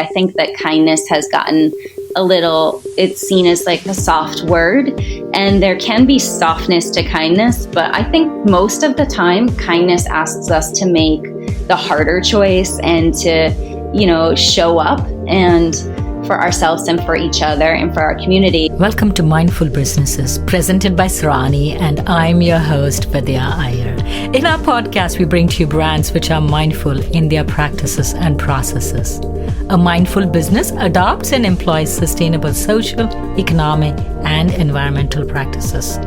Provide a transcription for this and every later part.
I think that kindness has gotten it's seen as like a soft word, and there can be softness to kindness, but I think most of the time kindness asks us to make the harder choice and to, show up and for ourselves and for each other and for our community. Welcome to Mindful Businesses, presented by Sarani, and I'm your host, Vidya Iyer. In our podcast, we bring to you brands which are mindful in their practices and processes. A mindful business adopts and employs sustainable social, economic, and environmental practices.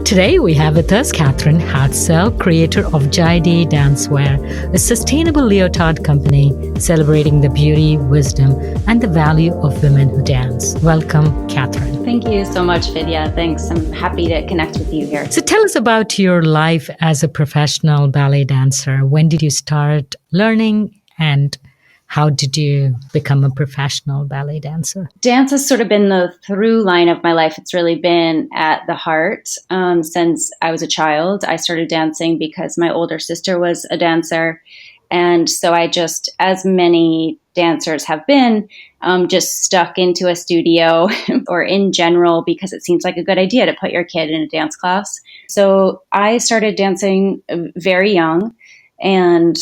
Today, we have with us Catherine Hatzel, creator of Jaidee Dancewear, a sustainable leotard company celebrating the beauty, wisdom, and the value of women who dance. Welcome, Catherine. Thank you so much, Vidya. Thanks. I'm happy to connect with you here. So tell us about your life as a professional ballet dancer. When did you start learning, and how did you become a professional ballet dancer? Dance has sort of been the through line of my life. It's really been at the heart since I was a child. I started dancing because my older sister was a dancer. And so I just, as many dancers have been, just stuck into a studio or in general because it seems like a good idea to put your kid in a dance class. So I started dancing very young and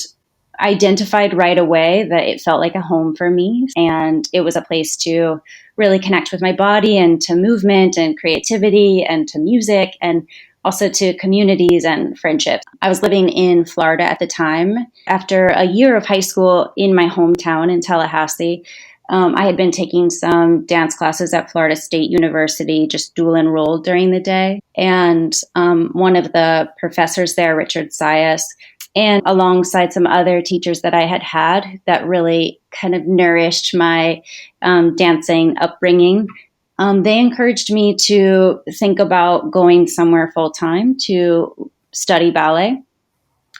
identified right away that it felt like a home for me, and it was a place to really connect with my body and to movement and creativity and to music and also to communities and friendships. I was living in Florida at the time. After a year of high school in my hometown in Tallahassee, I had been taking some dance classes at Florida State University, just dual enrolled during the day. And one of the professors there, Richard Sias, and alongside some other teachers that I had that really kind of nourished my dancing upbringing, they encouraged me to think about going somewhere full-time to study ballet.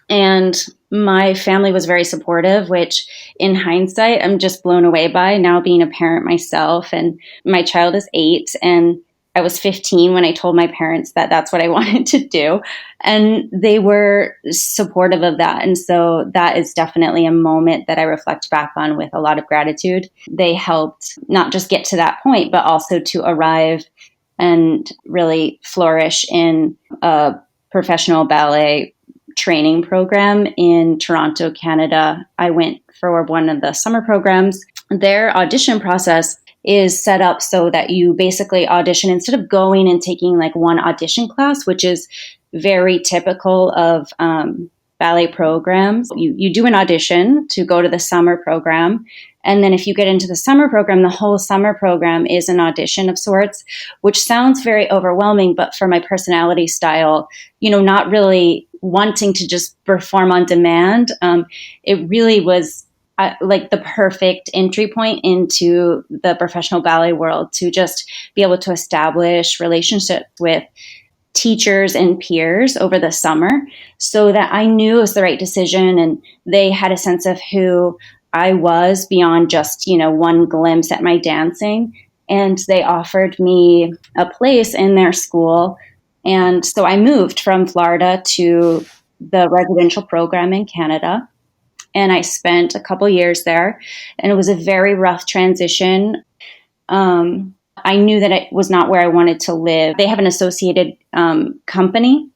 And my family was very supportive, which in hindsight, I'm just blown away by now being a parent myself. And my child is 8, and I was 15 when I told my parents that that's what I wanted to do. And they were supportive of that. And so that is definitely a moment that I reflect back on with a lot of gratitude. They helped not just get to that point, but also to arrive and really flourish in a professional ballet training program in Toronto, Canada. I went for one of the summer programs. Their audition process is set up so that you basically audition instead of going and taking like one audition class, which is very typical of ballet programs. You do an audition to go to the summer program. And then if you get into the summer program, the whole summer program is an audition of sorts, which sounds very overwhelming. But for my personality style, not really wanting to just perform on demand, it really was like the perfect entry point into the professional ballet world to just be able to establish relationships with teachers and peers over the summer so that I knew it was the right decision and they had a sense of who I was beyond just, one glimpse at my dancing. And they offered me a place in their school. And so I moved from Florida to the residential program in Canada. And I spent a couple years there, and it was a very rough transition. I knew that it was not where I wanted to live. They have an associated company,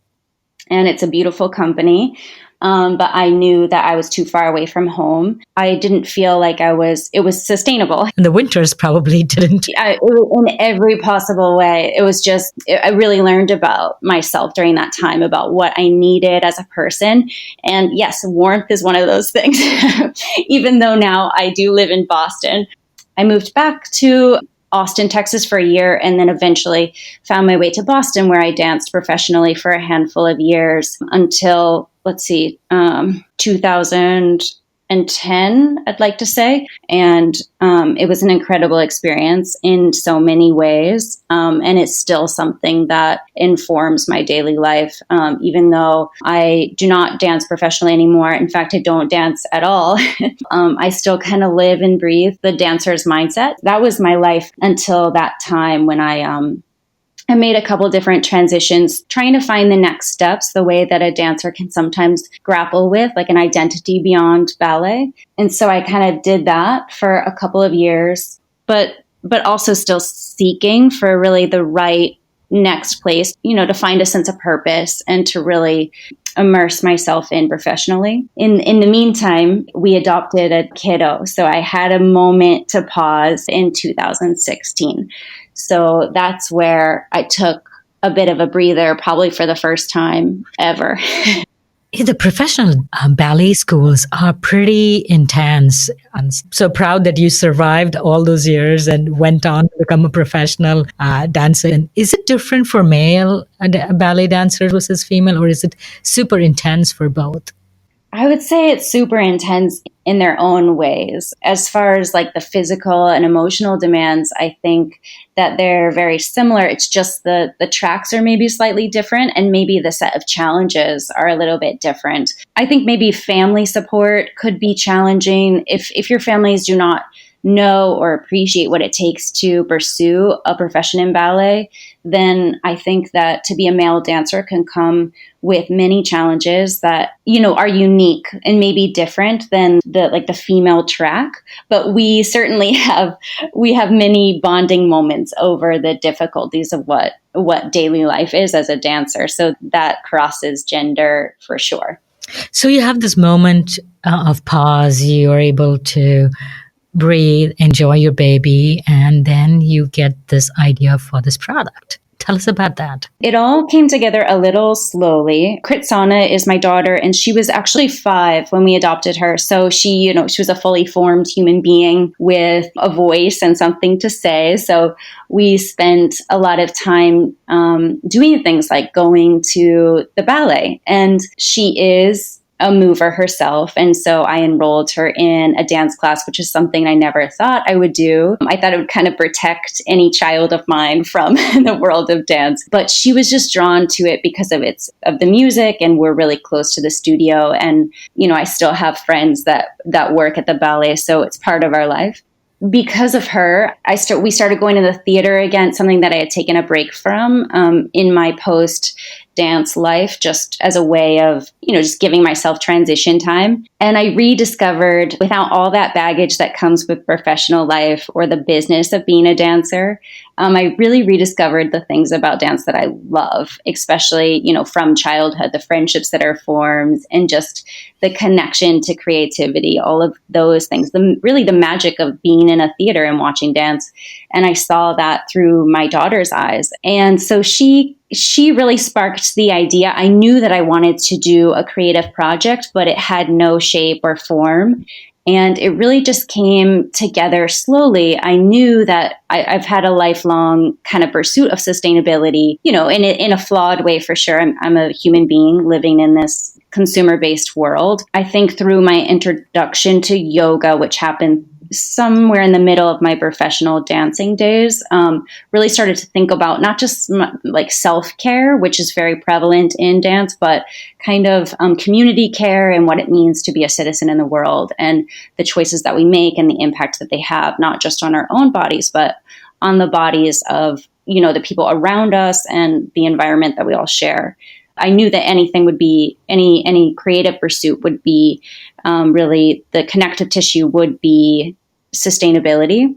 and it's a beautiful company. But I knew that I was too far away from home. I didn't feel like it was sustainable. And the winters probably didn't. In every possible way. It was just, I really learned about myself during that time, about what I needed as a person. And yes, warmth is one of those things. Even though now I do live in Boston, I moved back to Austin, Texas for a year, and then eventually found my way to Boston, where I danced professionally for a handful of years until 2010, I'd like to say. And it was an incredible experience in so many ways. And it's still something that informs my daily life, even though I do not dance professionally anymore. In fact, I don't dance at all. I still kind of live and breathe the dancer's mindset. That was my life until that time when I I made a couple different transitions, trying to find the next steps, the way that a dancer can sometimes grapple with, like an identity beyond ballet. And so I kind of did that for a couple of years, but also still seeking for really the right next place, to find a sense of purpose and to really immerse myself in professionally. In the meantime, we adopted a kiddo. So I had a moment to pause in 2016. So that's where I took a bit of a breather, probably for the first time ever. The professional ballet schools are pretty intense. I'm so proud that you survived all those years and went on to become a professional dancer. And is it different for male ballet dancers versus female, or is it super intense for both? I would say it's super intense in their own ways. As far as like the physical and emotional demands, I think that they're very similar. It's just the tracks are maybe slightly different, and maybe the set of challenges are a little bit different. I think maybe family support could be challenging if your families do not know or appreciate what it takes to pursue a profession in ballet. Then I think that to be a male dancer can come with many challenges that, are unique and maybe different than the female track. But we certainly have many bonding moments over the difficulties of what daily life is as a dancer. So that crosses gender for sure. So you have this moment of pause. You are able to breathe, enjoy your baby, and then you get this idea for this product. Tell us about that. It all came together a little slowly. Kritsana is my daughter, and she was actually 5 when we adopted her. So she was a fully formed human being with a voice and something to say. So we spent a lot of time doing things like going to the ballet, and she is a mover herself. And so I enrolled her in a dance class, which is something I never thought I would do. I thought it would kind of protect any child of mine from the world of dance. But she was just drawn to it because of the music, and we're really close to the studio. And, I still have friends that work at the ballet, so it's part of our life. Because of her, we started going to the theater again, something that I had taken a break from in my post-dance life, just as a way of, just giving myself transition time. And I rediscovered, without all that baggage that comes with professional life or the business of being a dancer, I really rediscovered the things about dance that I love, especially, from childhood, the friendships that are formed and just the connection to creativity, all of those things, really the magic of being in a theater and watching dance. And I saw that through my daughter's eyes. And so she really sparked the idea. I knew that I wanted to do a creative project, but it had no shape or form. And it really just came together slowly. I knew that I've had a lifelong kind of pursuit of sustainability, in a flawed way for sure. I'm a human being living in this consumer-based world. I think through my introduction to yoga, which happened somewhere in the middle of my professional dancing days, really started to think about not just like self-care, which is very prevalent in dance, but kind of community care and what it means to be a citizen in the world, and the choices that we make and the impact that they have, not just on our own bodies, but on the bodies of, the people around us and the environment that we all share. I knew that anything would be, any creative pursuit would be really the connective tissue would be sustainability.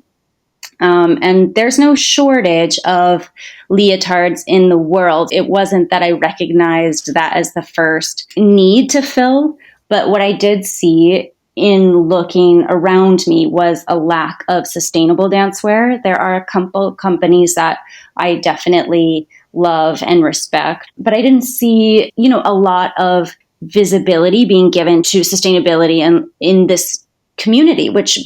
And there's no shortage of leotards in the world. It wasn't that I recognized that as the first need to fill, but what I did see in looking around me was a lack of sustainable dancewear. There are a couple companies that I definitely love and respect, but I didn't see, a lot of visibility being given to sustainability in this community, which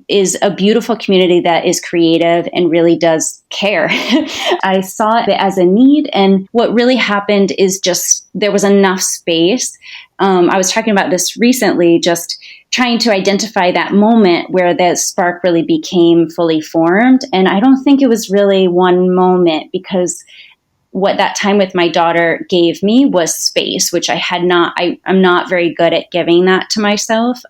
is a beautiful community that is creative and really does care. I saw it as a need. And what really happened is just there was enough space. I was talking about this recently, just trying to identify that moment where the spark really became fully formed. And I don't think it was really one moment, because what that time with my daughter gave me was space, which I'm not very good at giving that to myself,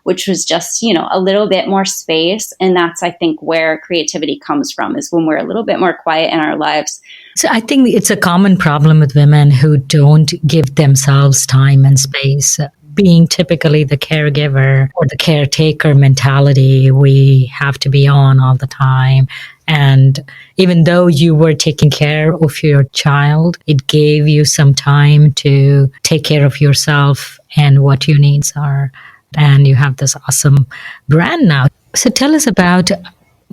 which was just, a little bit more space. And that's, I think, where creativity comes from, is when we're a little bit more quiet in our lives. So I think it's a common problem with women who don't give themselves time and space. Being typically the caregiver or the caretaker mentality, we have to be on all the time. And even though you were taking care of your child, it gave you some time to take care of yourself and what your needs are. And you have this awesome brand now. So tell us about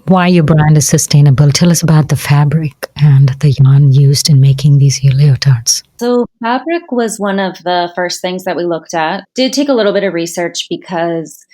why your brand is sustainable. Tell us about the fabric and the yarn used in making these leotards. So fabric was one of the first things that we looked at. Did take a little bit of research because,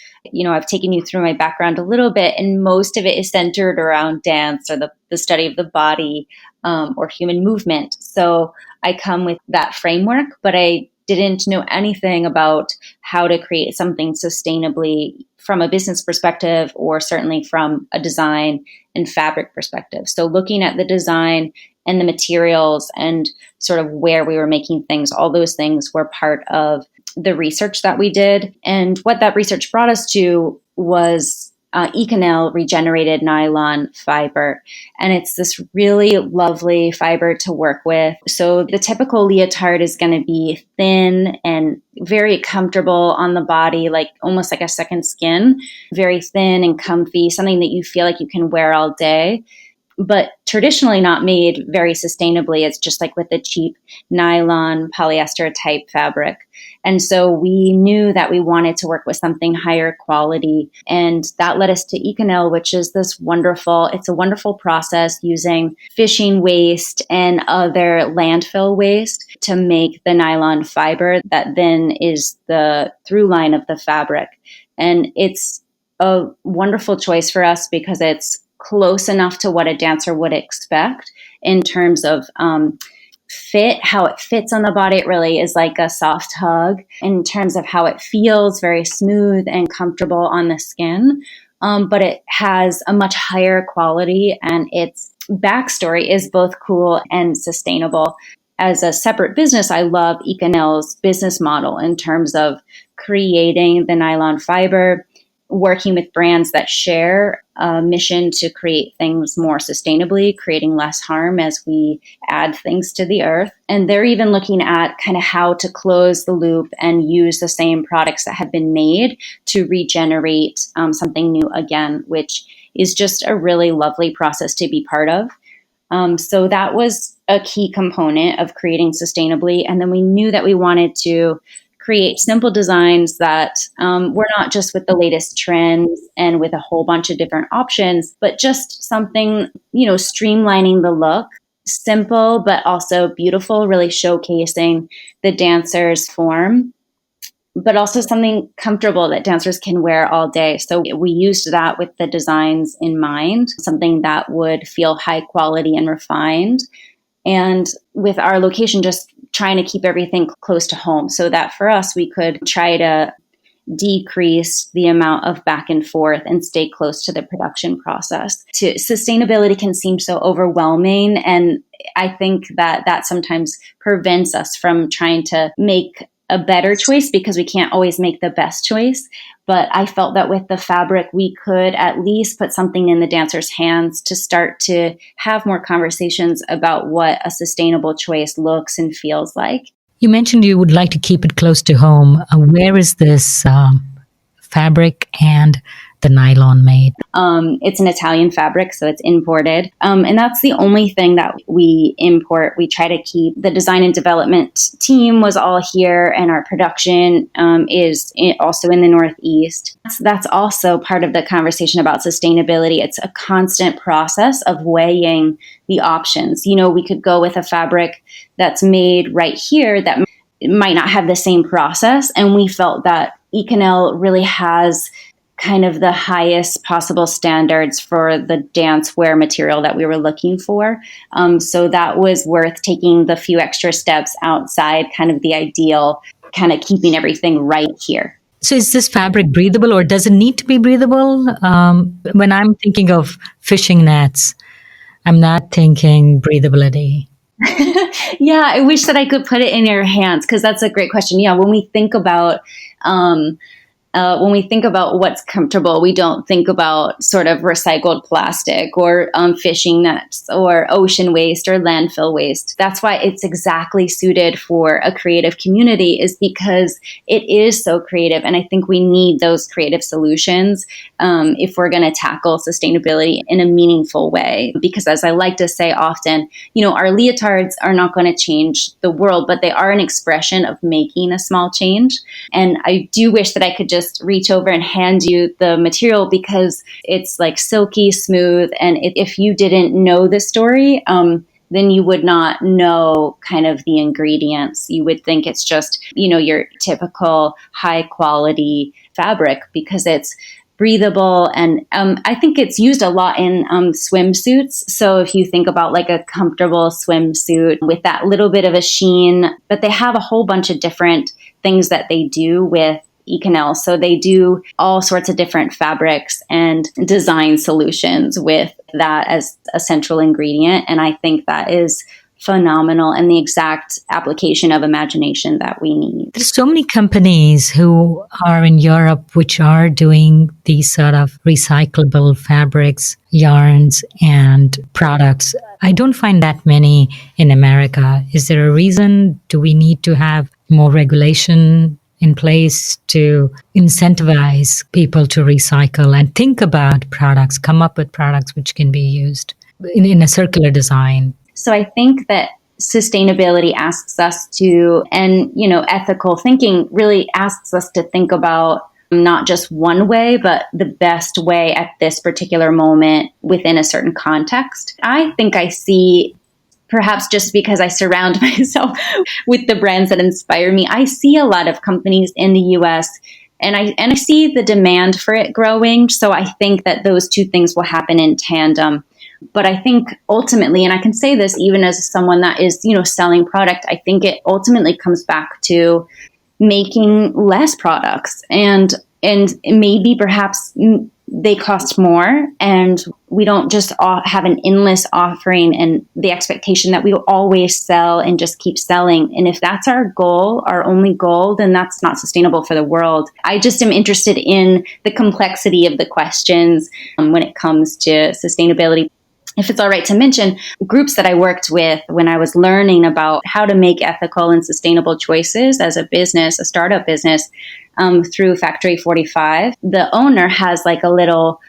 I've taken you through my background a little bit, and most of it is centered around dance or the study of the body, or human movement. So I come with that framework, but I didn't know anything about how to create something sustainably from a business perspective, or certainly from a design and fabric perspective. So looking at the design and the materials and sort of where we were making things, all those things were part of the research that we did. And what that research brought us to was Econel regenerated nylon fiber. And it's this really lovely fiber to work with. So the typical leotard is going to be thin and very comfortable on the body, like almost like a second skin, very thin and comfy, something that you feel like you can wear all day, but traditionally not made very sustainably. It's just like with the cheap nylon polyester type fabric. And so we knew that we wanted to work with something higher quality. And that led us to Econel, which is it's a wonderful process using fishing waste and other landfill waste to make the nylon fiber that then is the through line of the fabric. And it's a wonderful choice for us because it's close enough to what a dancer would expect in terms of fit, how it fits on the body. It really is like a soft hug. In terms of how it feels, very smooth and comfortable on the skin. But it has a much higher quality, and its backstory is both cool and sustainable. As a separate business, I love Econel's business model in terms of creating the nylon fiber, working with brands that share a mission to create things more sustainably, creating less harm as we add things to the earth. And they're even looking at kind of how to close the loop and use the same products that have been made to regenerate something new again, which is just a really lovely process to be part of. So that was a key component of creating sustainably. And then we knew that we wanted to create simple designs that were not just with the latest trends and with a whole bunch of different options, but just something, streamlining the look, simple, but also beautiful, really showcasing the dancer's form, but also something comfortable that dancers can wear all day. So we used that with the designs in mind, something that would feel high quality and refined. And with our location, just trying to keep everything close to home so that for us, we could try to decrease the amount of back and forth and stay close to the production process. Sustainability can seem so overwhelming. And I think that sometimes prevents us from trying to make a better choice because we can't always make the best choice. But I felt that with the fabric, we could at least put something in the dancer's hands to start to have more conversations about what a sustainable choice looks and feels like. You mentioned you would like to keep it close to home. Where is this fabric and the nylon made? It's an Italian fabric, so it's imported. And that's the only thing that we import. We try to keep the design and development team was all here, and our production is also in the Northeast. That's also part of the conversation about sustainability. It's a constant process of weighing the options. We could go with a fabric that's made right here that might not have the same process. And we felt that Econel really has kind of the highest possible standards for the dancewear material that we were looking for. So that was worth taking the few extra steps outside kind of the ideal, kind of keeping everything right here. So is this fabric breathable, or does it need to be breathable? When I'm thinking of fishing nets, I'm not thinking breathability. Yeah, I wish that I could put it in your hands because that's a great question. Yeah, um, when we think about what's comfortable, we don't think about sort of recycled plastic or fishing nets or ocean waste or landfill waste. That's why it's exactly suited for a creative community, is because it is so creative. And I think we need those creative solutions if we're going to tackle sustainability in a meaningful way. Because as I like to say often, our leotards are not going to change the world, but they are an expression of making a small change. And I do wish that I could just reach over and hand you the material because it's like silky smooth. And if you didn't know the story, then you would not know kind of the ingredients. You would think it's just, your typical high quality fabric because it's breathable. And I think it's used a lot in swimsuits. So if you think about like a comfortable swimsuit with that little bit of a sheen, but they have a whole bunch of different things that they do with Econel. So they do all sorts of different fabrics and design solutions with that as a central ingredient. And I think that is phenomenal and the exact application of imagination that we need. There's so many companies who are in Europe which are doing these sort of recyclable fabrics, yarns, and products. I don't find that many in America. Is there a reason? Do we need to have more regulation in place to incentivize people to recycle and think about products, come up with products which can be used in a circular design? So I think that sustainability asks us to, and, ethical thinking really asks us to think about not just one way, but the best way at this particular moment within a certain context. I think I see, perhaps just because I surround myself with the brands that inspire me, I see a lot of companies in the US and I see the demand for it growing. So I think that those two things will happen in tandem. But I think ultimately, and I can say this even as someone that is, selling product, I think it ultimately comes back to making less products and maybe perhaps they cost more and we don't just have an endless offering and the expectation that we will always sell and just keep selling. And if that's our goal, our only goal, then that's not sustainable for the world. I just am interested in the complexity of the questions when it comes to sustainability. If it's all right to mention, groups that I worked with when I was learning about how to make ethical and sustainable choices as a business, a startup business, through Factory 45. The owner has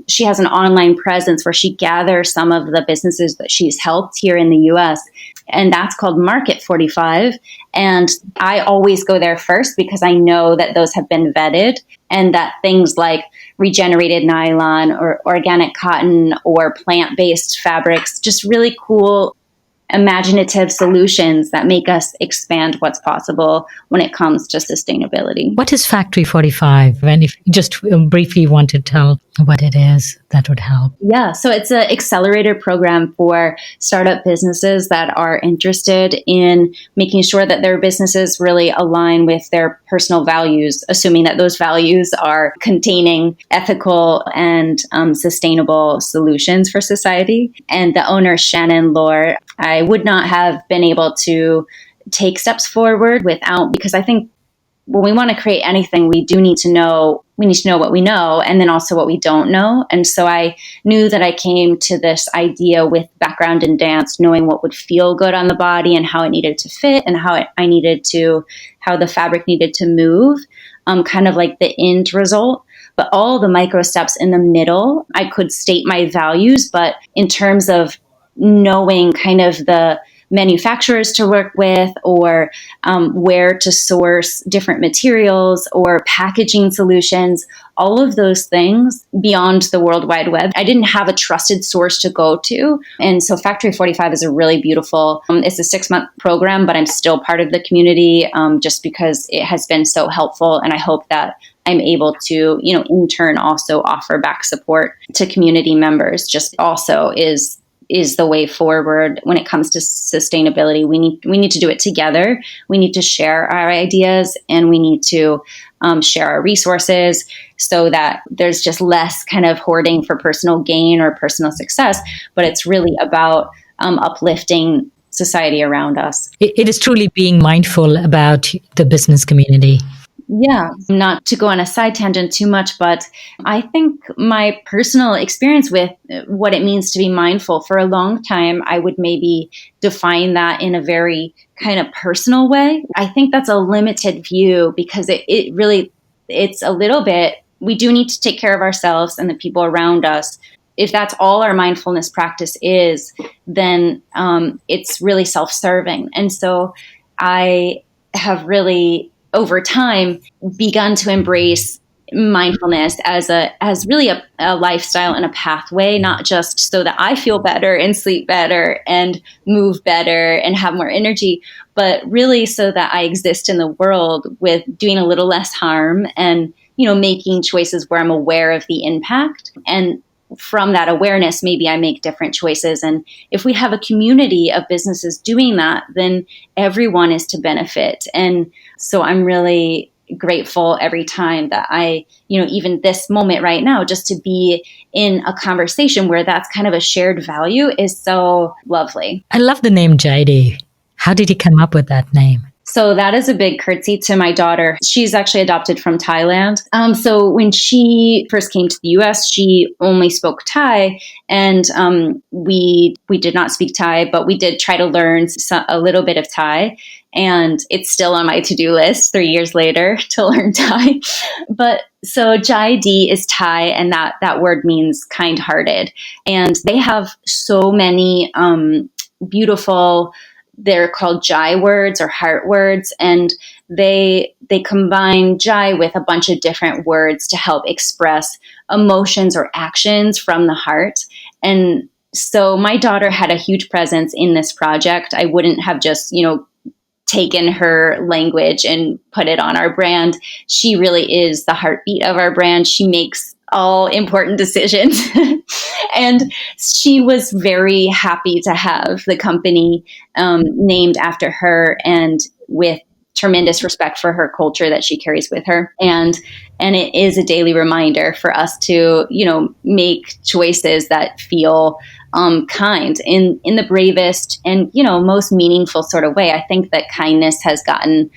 she has an online presence where she gathers some of the businesses that she's helped here in the US. And that's called Market 45. And I always go there first because I know that those have been vetted and that things like regenerated nylon or organic cotton or plant-based fabrics, just really cool, imaginative solutions that make us expand what's possible when it comes to sustainability. What is Factory 45? And if you just briefly want to tell what it is, that would help. Yeah, so it's an accelerator program for startup businesses that are interested in making sure that their businesses really align with their personal values, assuming that those values are containing ethical and sustainable solutions for society. And the owner, Shannon Lohr, I would not have been able to take steps forward without, because I think when we want to create anything, we need to know what we know and then also what we don't know. And so I knew that I came to this idea with background in dance, knowing what would feel good on the body and how it needed to fit and how the fabric needed to move, kind of like the end result. But all the micro steps in the middle, I could state my values, but in terms of knowing kind of the manufacturers to work with or where to source different materials or packaging solutions, all of those things beyond the World Wide Web. I didn't have a trusted source to go to. And so Factory 45 is a really beautiful, it's a 6-month program, but I'm still part of the community just because it has been so helpful. And I hope that I'm able to, in turn also offer back support to community members. Just also is the way forward when it comes to sustainability. We need to do it together. We need to share our ideas and we need to share our resources so that there's just less kind of hoarding for personal gain or personal success, but it's really about uplifting society around us. It is truly being mindful about the business community. Yeah, not to go on a side tangent too much, but I think my personal experience with what it means to be mindful, for a long time, I would maybe define that in a very kind of personal way. I think that's a limited view because it really, it's a little bit, we do need to take care of ourselves and the people around us. If that's all our mindfulness practice is, then it's really self-serving. And so I have really, over time, begun to embrace mindfulness as really a lifestyle and a pathway, not just so that I feel better and sleep better and move better and have more energy, but really so that I exist in the world with doing a little less harm and, making choices where I'm aware of the impact. And from that awareness, maybe I make different choices. And if we have a community of businesses doing that, then everyone is to benefit. And so I'm really grateful every time that I, even this moment right now, just to be in a conversation where that's kind of a shared value is so lovely. I love the name Jaidee. How did you come up with that name? So that is a big curtsy to my daughter. She's actually adopted from Thailand. So when she first came to the US, she only spoke Thai, and we did not speak Thai, but we did try to learn a little bit of Thai. And it's still on my to-do list 3 years later to learn Thai. But so Jaidee is Thai, and that word means kind-hearted. And they have so many beautiful, they're called Jai words or heart words, and they combine Jai with a bunch of different words to help express emotions or actions from the heart. And so my daughter had a huge presence in this project. I wouldn't have just, taken her language and put it on our brand. She really is the heartbeat of our brand. She makes all important decisions. And she was very happy to have the company named after her, and with tremendous respect for her culture that she carries with her. And it is a daily reminder for us to, make choices that feel kind in the bravest and, most meaningful sort of way. I think that kindness has gotten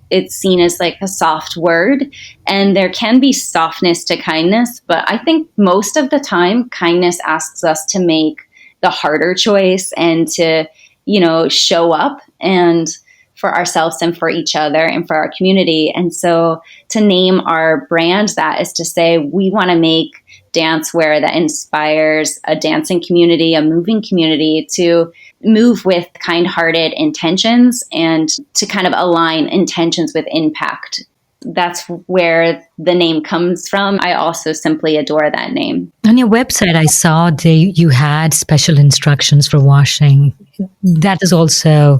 it's seen as like a soft word, and there can be softness to kindness, but I think most of the time kindness asks us to make the harder choice and to, show up and for ourselves and for each other and for our community. And so to name our brand that is to say we want to make dancewear that inspires a dancing community, a moving community to move with kind-hearted intentions and to kind of align intentions with impact. That's where the name comes from. I also simply adore that name. On your website, I saw you had special instructions for washing. That is also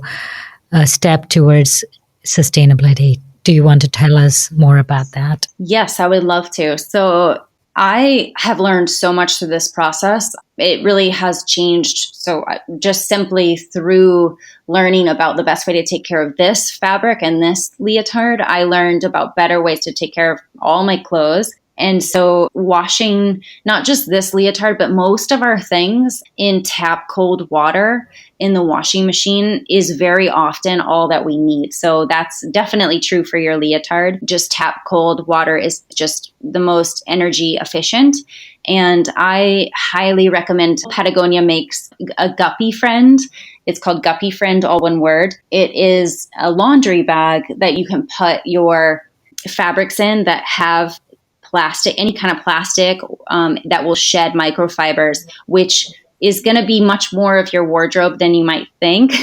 a step towards sustainability. Do you want to tell us more about that? Yes, I would love to. So I have learned so much through this process. It really has changed. So just simply through learning about the best way to take care of this fabric and this leotard, I learned about better ways to take care of all my clothes. And so washing not just this leotard, but most of our things in tap cold water in the washing machine is very often all that we need. So that's definitely true for your leotard. Just tap cold water is just the most energy efficient. And I highly recommend, Patagonia makes a Guppy Friend. It's called Guppy Friend, all one word. It is a laundry bag that you can put your fabrics in that have plastic, any kind of plastic that will shed microfibers, which is going to be much more of your wardrobe than you might think,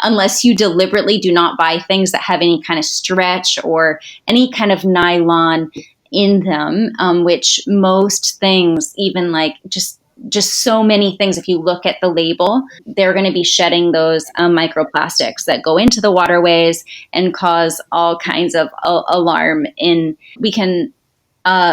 unless you deliberately do not buy things that have any kind of stretch or any kind of nylon in them, which most things, even like just so many things, if you look at the label, they're going to be shedding those microplastics that go into the waterways and cause all kinds of alarm. We can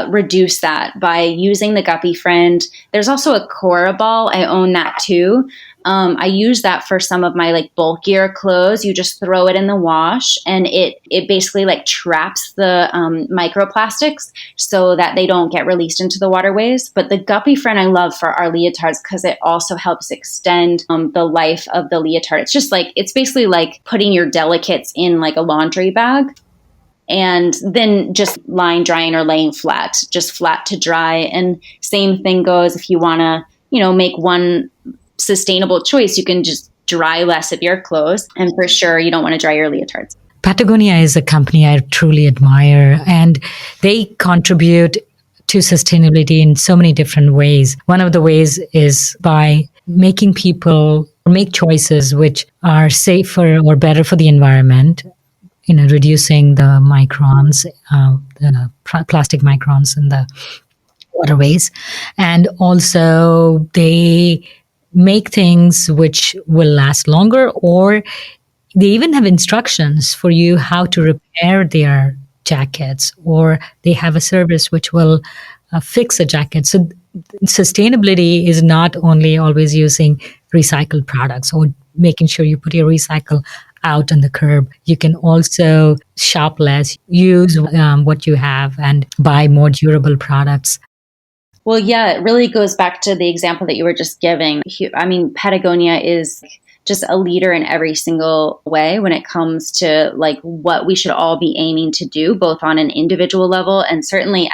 reduce that by using the Guppy Friend. There's also a Cora ball. I own that too. I use that for some of my like bulkier clothes. You just throw it in the wash, and it basically like traps the microplastics so that they don't get released into the waterways. But the guppy friend I love for our leotards because it also helps extend the life of the leotard. It's basically like putting your delicates in like a laundry bag and then just line drying or laying flat, just flat to dry. And same thing goes if you want to, make one sustainable choice, you can just dry less of your clothes. And for sure, you don't want to dry your leotards. Patagonia is a company I truly admire, and they contribute to sustainability in so many different ways. One of the ways is by making people make choices which are safer or better for the environment, reducing the microns, the plastic microns in the waterways. And also they make things which will last longer, or they even have instructions for you how to repair their jackets, or they have a service which will fix a jacket. So sustainability is not only always using recycled products or making sure you put your recycle out on the curb. You can also shop less, use what you have, and buy more durable products. Well, yeah, it really goes back to the example that you were just giving. I mean, Patagonia is just a leader in every single way when it comes to like what we should all be aiming to do, both on an individual level and certainly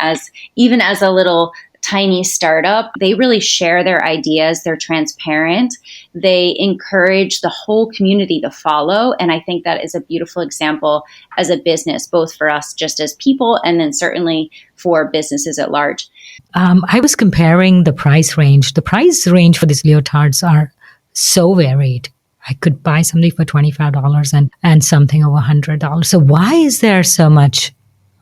even as a little tiny startup. They really share their ideas. They're transparent. They encourage the whole community to follow. And I think that is a beautiful example as a business, both for us just as people and then certainly for businesses at large. I was comparing the price range. The price range for these leotards are so varied. I could buy something for $25 and something over $100. So why is there so much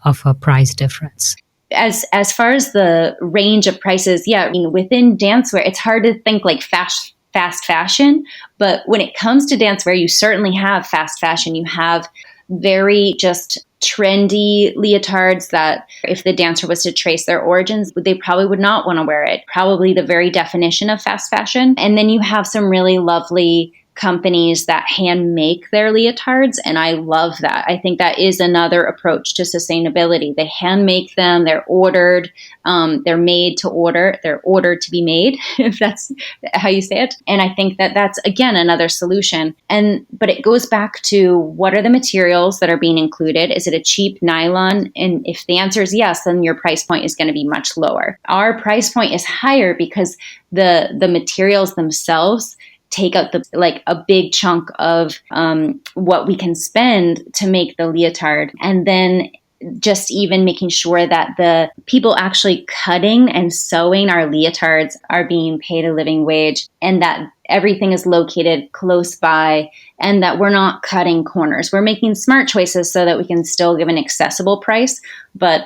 of a price difference? As far as the range of prices, yeah, I mean, within dancewear, it's hard to think like fast fashion. But when it comes to dancewear, you certainly have fast fashion. You have very just trendy leotards that if the dancer was to trace their origins, they probably would not want to wear it. Probably the very definition of fast fashion. And then you have some really lovely companies that hand make their leotards. And I love that. I think that is another approach to sustainability. They hand make them, they're ordered, they're made to order, they're ordered to be made, if that's how you say it. And I think that that's, again, another solution. But it goes back to what are the materials that are being included? Is it a cheap nylon? And if the answer is yes, then your price point is going to be much lower. Our price point is higher because the materials themselves take out a big chunk of what we can spend to make the leotard. And then just even making sure that the people actually cutting and sewing our leotards are being paid a living wage, and that everything is located close by, and that we're not cutting corners. We're making smart choices so that we can still give an accessible price, but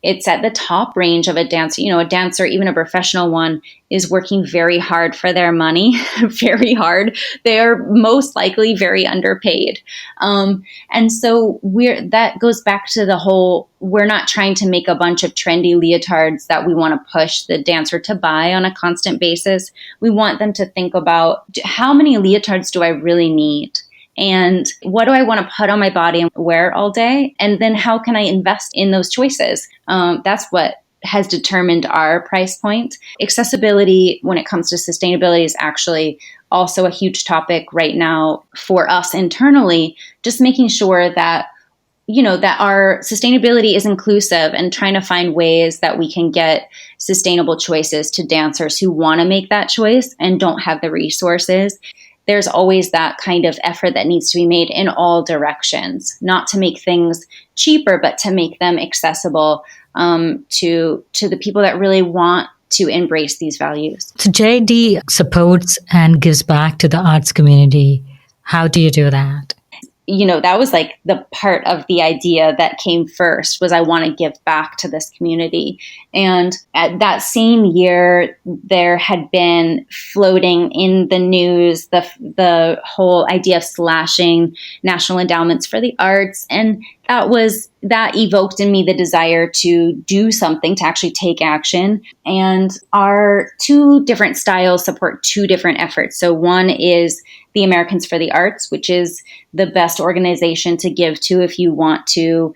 it's at the top range of a dancer. A dancer, even a professional one, is working very hard for their money, very hard. They are most likely very underpaid. And so that goes back to the whole, we're not trying to make a bunch of trendy leotards that we want to push the dancer to buy on a constant basis. We want them to think about, how many leotards do I really need? And what do I want to put on my body and wear all day? And then how can I invest in those choices? That's what has determined our price point. Accessibility when it comes to sustainability is actually also a huge topic right now for us internally, just making sure that that our sustainability is inclusive and trying to find ways that we can get sustainable choices to dancers who want to make that choice and don't have the resources. There's always that kind of effort that needs to be made in all directions, not to make things cheaper, but to make them accessible to the people that really want to embrace these values. So Jaidee supports and gives back to the arts community. How do you do that? That was like the part of the idea that came first, was I want to give back to this community. And at that same year, there had been floating in the news the whole idea of slashing national endowments for the arts. And that evoked in me the desire to do something, to actually take action. And our two different styles support two different efforts. So one is the Americans for the Arts, which is the best organization to give to if you want to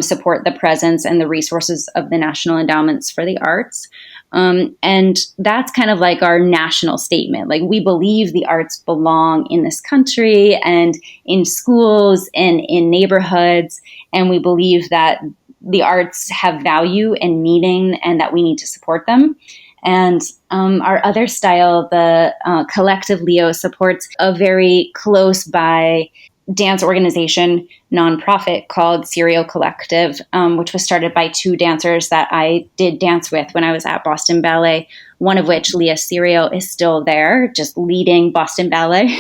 support the presence and the resources of the National Endowments for the Arts. And that's kind of like our national statement. Like, we believe the arts belong in this country and in schools and in neighborhoods. And we believe that the arts have value and meaning and that we need to support them. And our other style, the Collective Leo, supports a very close by dance organization, nonprofit called Serial Collective, which was started by two dancers that I did dance with when I was at Boston Ballet, one of which, Leah Serial, is still there, just leading Boston Ballet.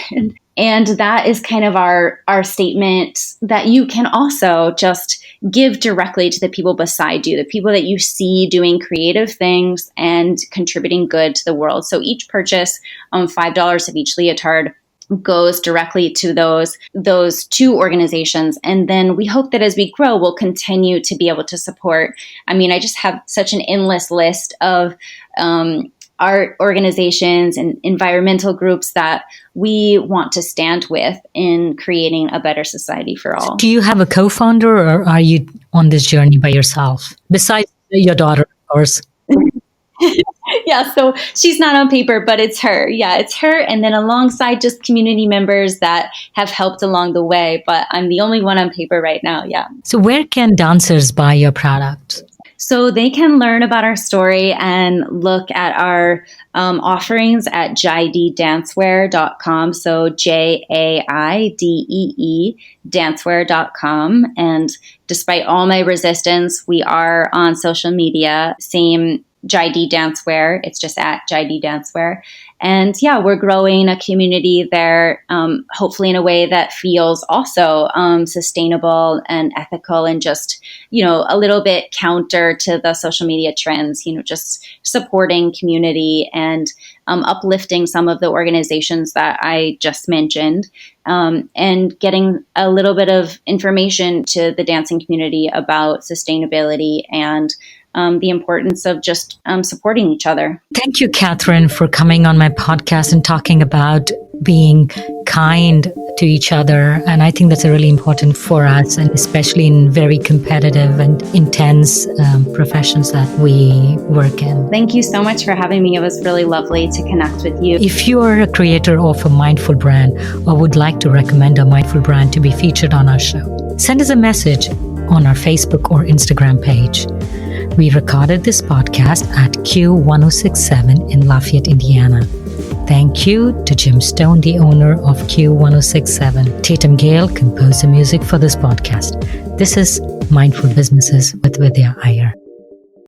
And that is kind of our statement that you can also just give directly to the people beside you, the people that you see doing creative things and contributing good to the world. So each purchase, $5 of each leotard, goes directly to those two organizations. And then we hope that as we grow, we'll continue to be able to support. I mean, I just have such an endless list of art organizations and environmental groups that we want to stand with in creating a better society for all. Do you have a co-founder, or are you on this journey by yourself? Besides your daughter, of course. Yeah, so she's not on paper, but it's her. Yeah, it's her. And then alongside just community members that have helped along the way. But I'm the only one on paper right now. Yeah. So where can dancers buy your product? So they can learn about our story and look at our offerings at JaideeDancewear.com. So JAIDEE Dancewear.com. And despite all my resistance, we are on social media. Same Jaidee Dancewear. It's just at Jaidee Dancewear. And yeah, we're growing a community there, hopefully in a way that feels also sustainable and ethical and just, a little bit counter to the social media trends, just supporting community and uplifting some of the organizations that I just mentioned, and getting a little bit of information to the dancing community about sustainability and the importance of just supporting each other. Thank you, Catherine, for coming on my podcast and talking about being kind to each other. And I think that's really important for us, and especially in very competitive and intense professions that we work in. Thank you so much for having me. It was really lovely to connect with you. If you are a creator of a mindful brand or would like to recommend a mindful brand to be featured on our show, send us a message on our Facebook or Instagram page. We recorded this podcast at Q1067 in Lafayette, Indiana. Thank you to Jim Stone, the owner of Q1067. Tatum Gale composed the music for this podcast. This is Mindful Businesses with Vidya Iyer.